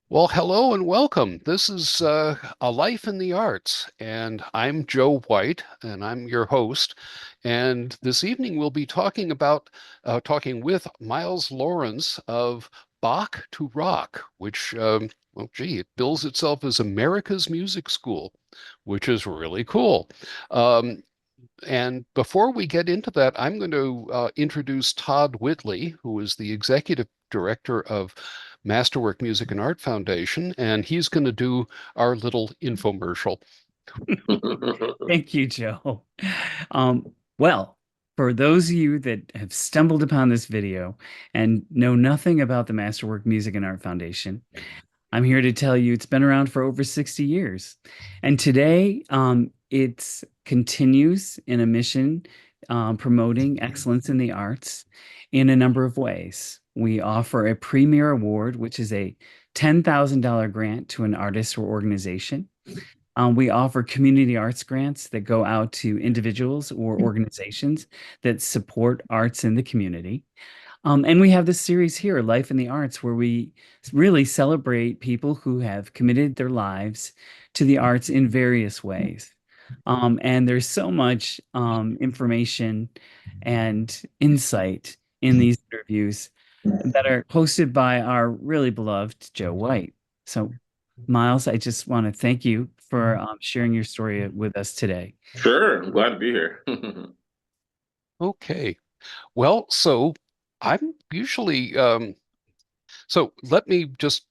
Well, hello and welcome. This is A Life in the Arts, and I'm Joe White, and I'm your host. And this evening we'll be talking with Miles Lawrence of Bach to Rock, which, well, gee, it bills itself as America's music school, which is really cool. Um, and before we get into that, I'm going to introduce Todd Whitley, who is the executive director of Masterwork Music and Art Foundation, and he's going to do our little infomercial. Thank you, Joe. Well, for those of you that have stumbled upon this video and know nothing about the Masterwork Music and Art Foundation, I'm here to tell you it's been around for over 60 years. And today, it continues in a mission promoting excellence in the arts in a number of ways. We offer a Premier Award, which is a $10,000 grant to an artist or organization. We offer community arts grants that go out to individuals or organizations that support arts in the community. And we have this series here, Life in the Arts, where we really celebrate people who have committed their lives to the arts in various ways. And there's so much information and insight in these interviews that are hosted by our really beloved Joe White. So, Miles, I just want to thank you for sharing your story with us today. Sure, I'm glad to be here. Okay. Well, so I'm usually, so let me just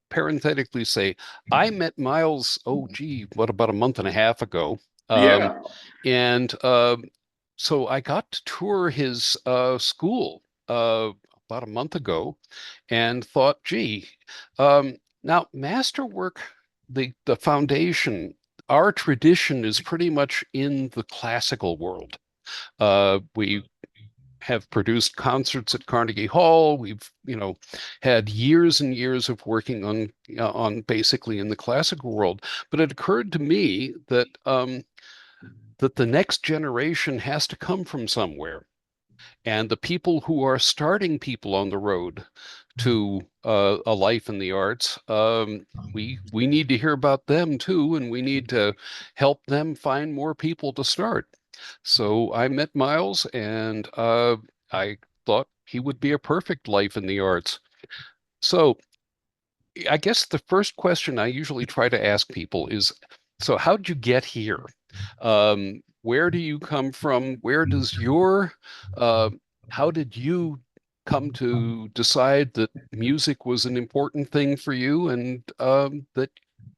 parenthetically say, I met Miles, oh, gee, what, about a month and a half ago. Um, Yeah, and so I got to tour his school about a month ago and thought, gee, now Masterwork, the foundation, our tradition is pretty much in the classical world. We have produced concerts at Carnegie Hall. We've, had years and years of working on basically in the classical world. But it occurred to me that the next generation has to come from somewhere, and the people who are starting people on the road to a life in the arts, we need to hear about them too, and we need to help them find more people to start. So I met Miles, and I thought he would be a perfect life in the arts. So I guess the first question I usually try to ask people is, so how did you get here? Where do you come from? Where does uh, how did you come to decide that music was an important thing for you and that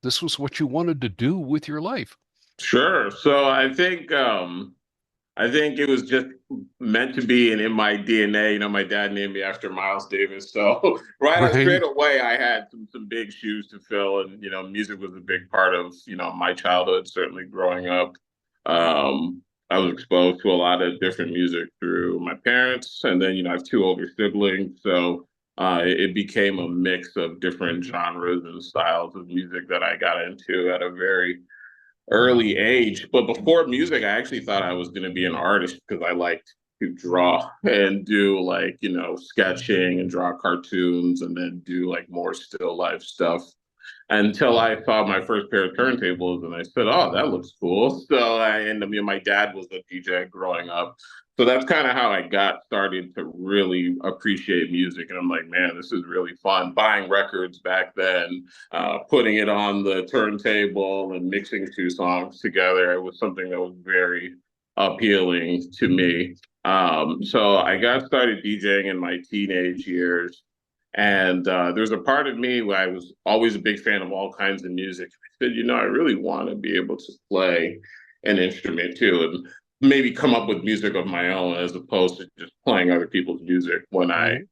this was what you wanted to do with your life? sure. So I think it was just meant to be and in my DNA. You know, my dad named me after Miles Davis, so straight Right. away I had some big shoes to fill, and music was a big part of my childhood. Certainly growing up, I was exposed to a lot of different music through my parents, and then I have two older siblings, so it became a mix of different genres and styles of music that I got into at a very early age. But before music, I actually thought I was going to be an artist because I liked to draw and do like, sketching and draw cartoons and then do like more still life stuff until I saw my first pair of turntables and I said, "Oh, that looks cool." So I ended up, my dad was a DJ growing up. So that's kind of how I got started to really appreciate music. And I'm like, man, this is really fun. Buying records back then, putting it on the turntable and mixing two songs together. It was something that was very appealing to me. So I got started DJing in my teenage years. And there's a part of me where I was always a big fan of all kinds of music. I said, I really want to be able to play an instrument too, and maybe come up with music of my own as opposed to just playing other people's music Mhm.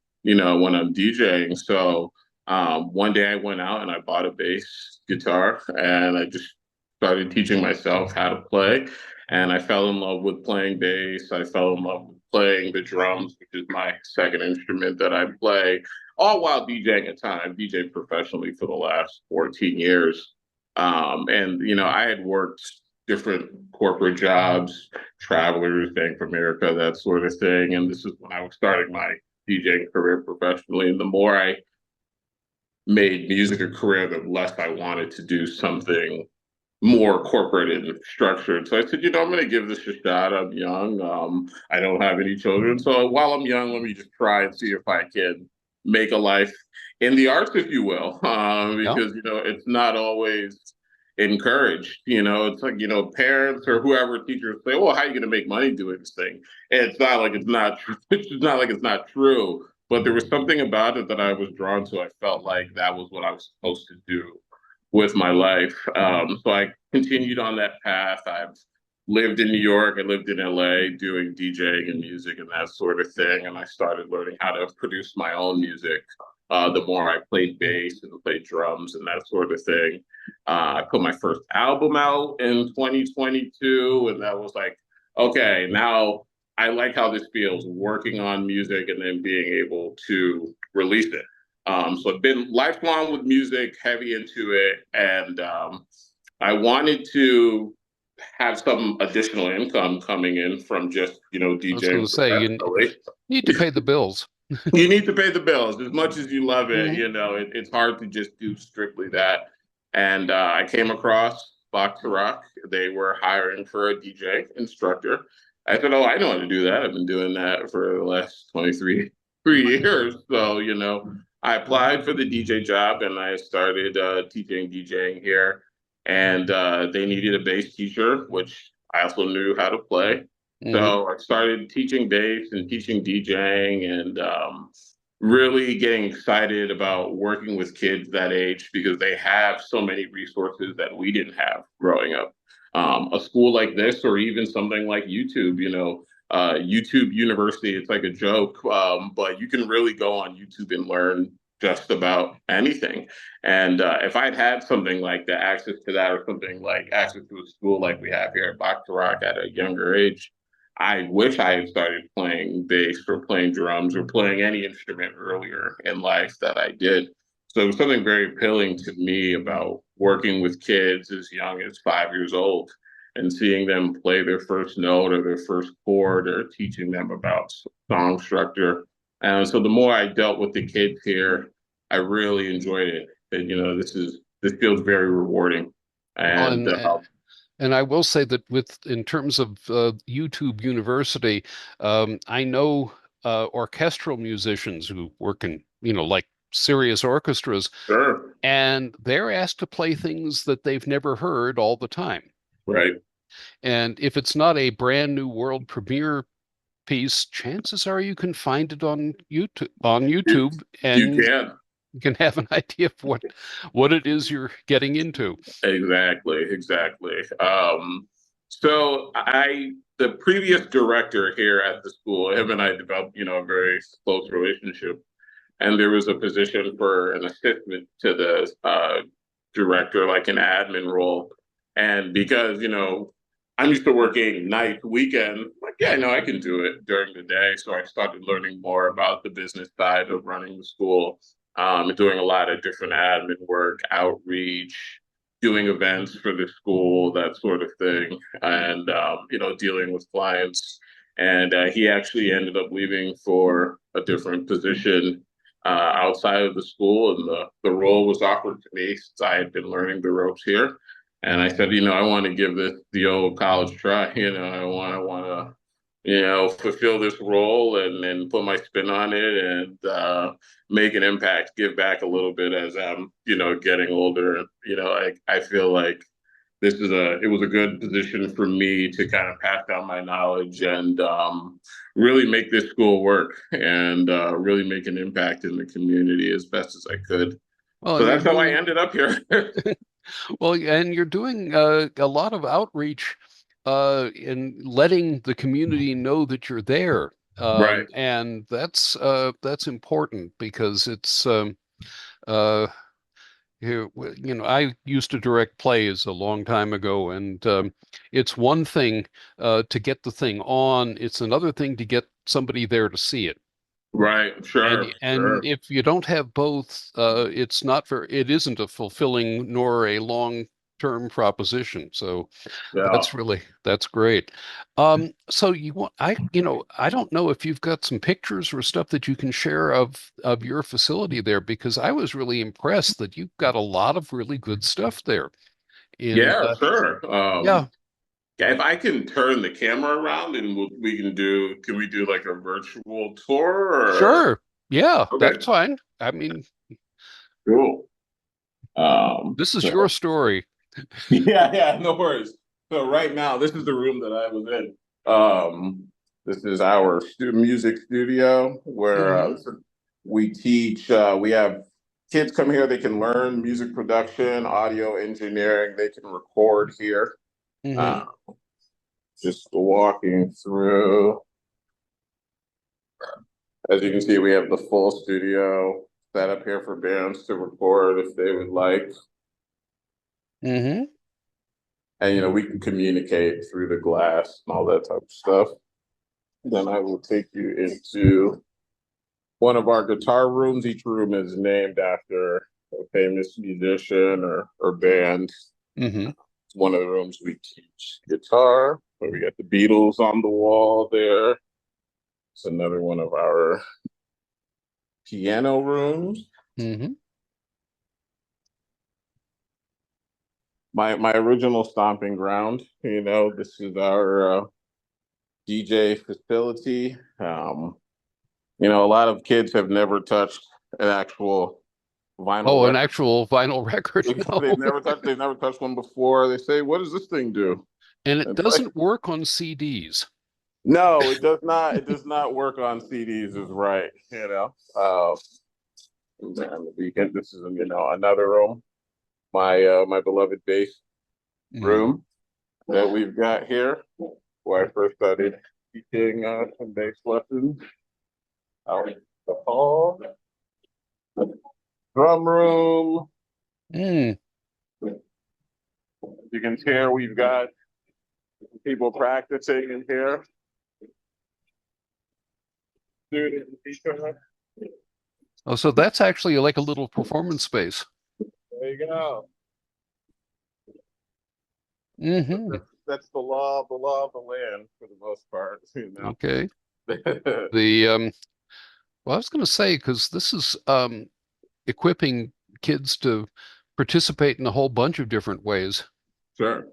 when I'm DJing. So one day I went out and I bought a bass guitar and I just started teaching myself how to play. And I fell in love with playing bass. I fell in love with playing the drums, which is my second instrument that I play all while DJing at time. I've DJed professionally for the last 14 years. And I had worked different corporate jobs, Travelers, Bank of America, that sort of thing. And this is when I was starting my DJing career professionally. And the more I made music a career, the less I wanted to do something more corporate and structured. So I said, I'm going to give this a shot. I'm young. I don't have any children. So while I'm young, let me just try and see if I can make a life in the arts, if you will, Yeah, because, it's not always encouraged. It's like, parents or whoever teachers say, well, how are you going to make money doing this thing? And it's not like it's not true. It's not like it's not true. But there was something about it that I was drawn to. I felt like that was what I was supposed to do with my life. So I continued on that path. I've lived in New York, I lived in LA doing DJing and music and that sort of thing. And I started learning how to produce my own music. The more I played bass and played drums and that sort of thing. I put my first album out in 2022, and that was like, okay, now I like how this feels working on music and then being able to release it. So I've been lifelong with music, heavy into it, and I wanted to have some additional income coming in from just I was going DJing to say professionally. need to pay the bills. You need to pay the bills as much as you love it. Mhm. It's hard to just do strictly that. And I came across Bach to Rock. They were hiring for a DJ instructor. I said, "Oh, I know how to do that. I've been doing that for the last 23 years." So, I applied for the DJ job and I started teaching DJing here. And they needed a bass teacher, which I also knew how to play. Mhm. So I started teaching bass and teaching DJing and really getting excited about working with kids that age because they have so many resources that we didn't have growing up. A school like this, or even something like YouTube, YouTube University, it's like a joke, but you can really go on YouTube and learn just about anything. And if I'd had something like the access to that, or something like access to a school like we have here at Baccarat at a younger age, I wish I had started playing bass or playing drums or playing any instrument earlier in life that I did. So it was something very appealing to me about working with kids as young as 5 years old and seeing them play their first note or their first chord or teaching them about song structure. And so the more I dealt with the kids here, I really enjoyed it. And this feels very rewarding. Well, And and I will say that in terms of YouTube University, I know orchestral musicians who work in, like serious orchestras, sure, and they're asked to play things that they've never heard all the time. right. And if it's not a brand new world premiere piece, chances are you can find it on You, YouTube, you and can. you can have an idea of what it is you're getting into. Exactly. The previous director here at the school, him and I developed, a very close relationship. And there was a position for an assistant to the director, like an admin role. And because, I'm used to working night, weekend, like, yeah, no, I can do it during the day. So I started learning more about the business side of running the school, doing a lot of different admin work, outreach, doing events for the school, that sort of thing, and dealing with clients. And he actually ended up leaving for a different position outside of the school, and the role was offered to me since I had been learning the ropes here. And I said, I want to give this the old college try. I want to, fulfill this role and put my spin on it and make an impact, give back a little bit as I'm, getting older. I feel like it was a good position for me to kind of pass down my knowledge and really make this school work and really make an impact in the community as best as I could. Well, So and you're that's how I doing ended up here. well, and you're doing a lot of outreach in letting the community know that you're there. Right. And that's important because it's uh, I used to direct plays a long time ago, and it's one thing to get the thing on, it's another thing to get somebody there to see it. Right. And Sure. and Sure. if you don't have both, it isn't a fulfilling nor a long term proposition. So Yeah. that's great. So I don't know if you've got some pictures or stuff that you can share of your facility there, because I was really impressed that you've got a lot of really good stuff there. And Yeah, sure. yeah, Yeah, if I can turn the camera around and can we do like a virtual tour or? sure. Yeah, Okay, that's fine. I mean, cool. this is your So story. yeah, no worries. So right now, this is the room that I was in. This is our music studio where Hmm. we teach. We have kids come here. They can learn music production, audio engineering. They can record here. Uh, Hmm. just walking through. As you can see, we have the full studio set up here for bands to record if they would like. Hmm. And we can communicate through the glass and all that type of stuff. Then I will take you into one of our guitar rooms. Each room is named after a famous musician or band. Hmm. It's one of the rooms we teach guitar, where we got the Beatles on the wall there. It's another one of our piano rooms. Hmm. My original stomping ground. This is our DJ facility. A lot of kids have never touched an actual vinyl Oh, an record. actual vinyl record. No. They've never touched one before. They say, "What does this thing do?" And it And it's like, doesn't work on CDs. no, it does not. It does not work on CDs. Is right. And this is another room. My beloved bass Mm. room that we've got here, where I first started teaching some bass lessons out in the hall. Drum room. Mm. You can hear we've got people practicing in here. Student teacher. Oh, so that's actually like a little performance space. There you go. Hmm. That's the law of the land for the most part. Okay. The well, I was going to say, because this is equipping kids to participate in a whole bunch of different ways. Sure.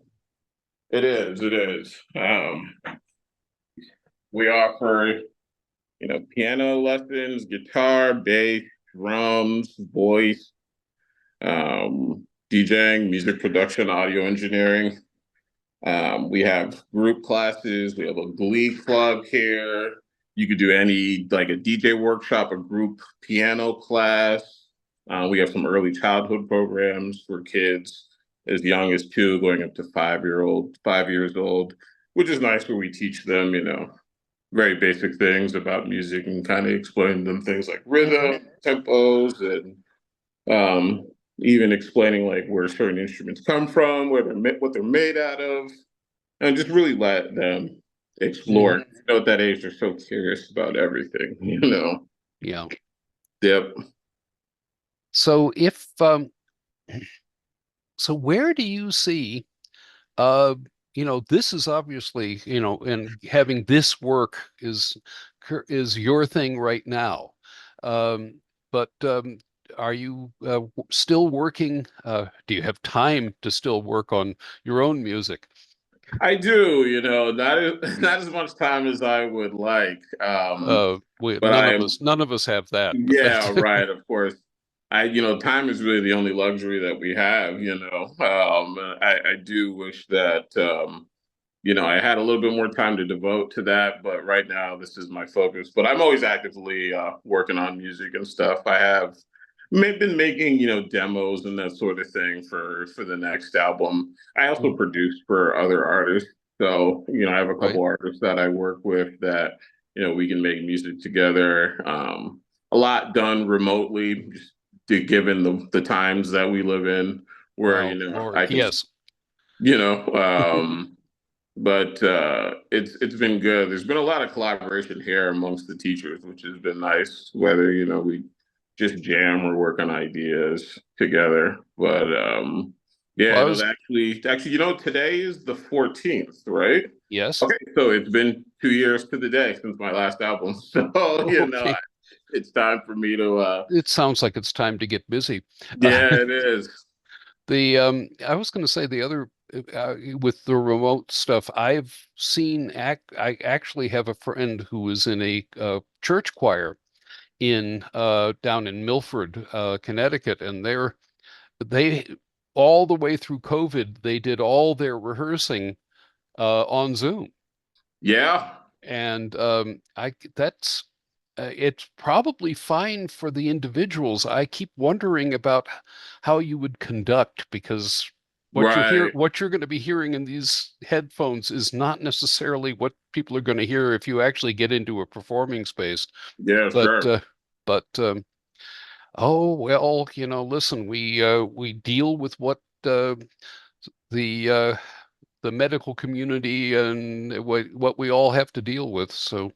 It is. It is. We offer, piano lessons, guitar, bass, drums, voice, DJing, music production, audio engineering. We have group classes. We have a glee club here. You could do any like a DJ workshop, a group piano class. We have some early childhood programs for kids as young as 2, going up to 5 years old, which is nice where we teach them, very basic things about music and kind of explain them things like Hmm. rhythm, tempos, and um, even explaining like where certain instruments come from, what they're made out of, and just really let them explore. Hmm. At that age, they're so curious about everything. Yeah. Yep. So so where do you see uh this is obviously, and having this work is your thing right now. Um, but are you still working? Do you have time to still work on your own music? I do. Not as much time as I would like. But None I of am. us have that, but Yeah, that's right. Of course. Time is really the only luxury that we have. I do wish that I had a little bit more time to devote to that, but right now this is my focus. But I'm always actively working on music and stuff. I have been making, demos and that sort of thing for the next album. I also Mm. produce for other artists. So, I have a Right. couple artists that I work with that, we can make music together. A lot done remotely, just given the times that we live in, where, Well, Lord, I can, yes. you know, um, but it's been good. There's been a lot of collaboration here amongst the teachers, which has been nice. Whether we just jam or work on ideas together, but Yeah, Well, I no, was, actually, today is the 14th, right? yes. Okay, so it's been 2 years to the day since my last album. So, Okay. it's time for me to It sounds like it's time to get busy. yeah, it is. I was going to say the other with the remote stuff, I actually have a friend who is in a church choir in down in Milford, Connecticut, and they all the way through COVID, they did all their rehearsing on Zoom. Yeah, And I that's it's probably fine for the individuals. I keep wondering about how you would conduct, because right. what you're going to be hearing in these headphones is not necessarily what people are going to hear if you actually get into a performing space. Yeah, But sure. oh well, listen, we deal with what the uh, the medical community and what we all have to deal with. So,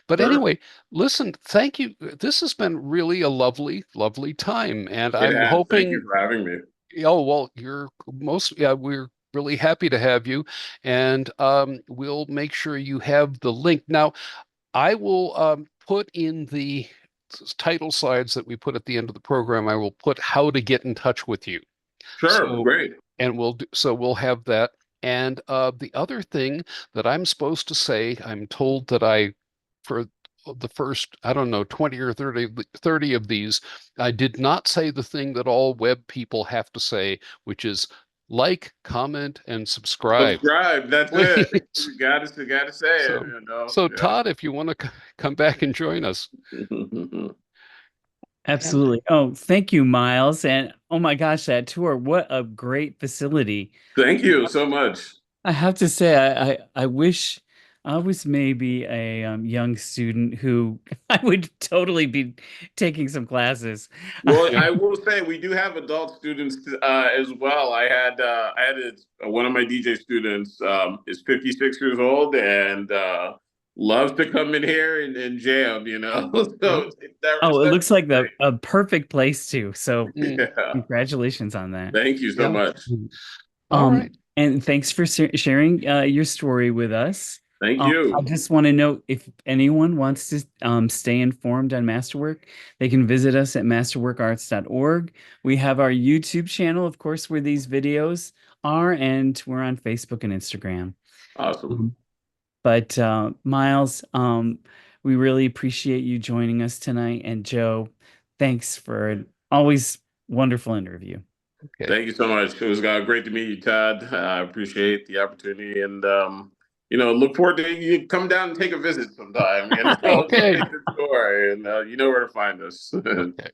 but Sure. anyway, listen, thank you. This has been really a lovely, lovely time, and It I'm has. Thank you hoping. for having me. Oh well, yeah, we're really happy to have you, and we'll make sure you have the link. Now, I will put in the title slides that we put at the end of the program. I will put how to get in touch with you. Sure, So, great. and we'll have that. And the other thing that I'm supposed to say, I'm told that for the first, I don't know, 20 or 30 of these, I did not say the thing that all web people have to say, which is like, comment, and subscribe. Subscribe. That's it. Please. You gotta say it. So, so Todd, if you want to come back and join us. Yeah. And Absolutely. Oh, thank you, Miles. And oh my gosh, that tour, what a great facility. Thank you so much. I have to say, I wish I was maybe a young student who I would totally be taking some classes. Well, yeah, I will say we do have adult students as well. One of my DJ students is 56 years old and loves to come in here and jam. yeah. So it's Oh, it looks definitely like the a perfect place to. So Mm, great. Yeah. congratulations on that. Thank you so yeah. much. All right. And thanks for sharing your story with us. Thank I you. just want to note if anyone wants to stay informed on Masterwork, they can visit us at masterworkarts.org. We have our YouTube channel, of course, where these videos are, and we're on Facebook and Instagram. Awesome. Um, but Miles, we really appreciate you joining us tonight. And Joe, thanks for an always wonderful interview. Okay. Thank you so much. It was great to meet you, Todd. I appreciate the opportunity and look forward to you come down and take a visit sometime, Okay. take the tour and you know where to find us. Okay.